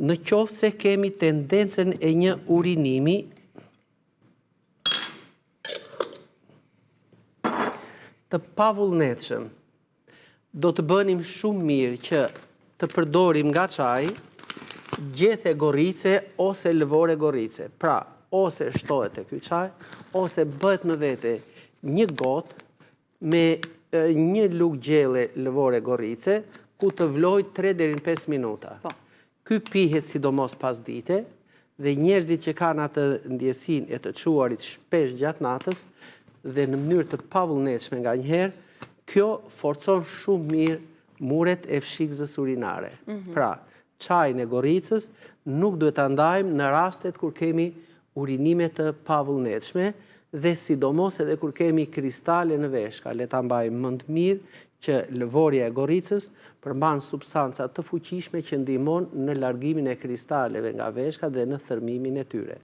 Në qoftë se kemi tendencën e një urinimi të pavullnetshëm, do të bënim shumë mirë që të përdorim nga çaji gjethe gorice ose lëvore gorice. Pra, ose shtohet e ky çaj, ose bëhet me vete një gotë me një lugë gjelle lëvore gorice, ku të vloj 3 deri në 5 minuta. Ky pihet sidomos pas dite, dhe njerëzit që kanë atë ndjesinë e të çuarit shpesh gjatë natës dhe në mënyrë të pavullnetshme nganjëherë, kjo forcon shumë mirë muret e fshikëzës urinare. Pra, çajin e goricës nuk duhet ta ndajmë në rastet kur kemi urinime të pavullnetshme dhe sidomos edhe kur kemi kristale në veshka. Le ta mbajmë mend mirë që lëvorja e goricës përmban substanca të fuqishme që ndihmon në largimin e kristaleve nga veshka dhe në thërmimin e tyre.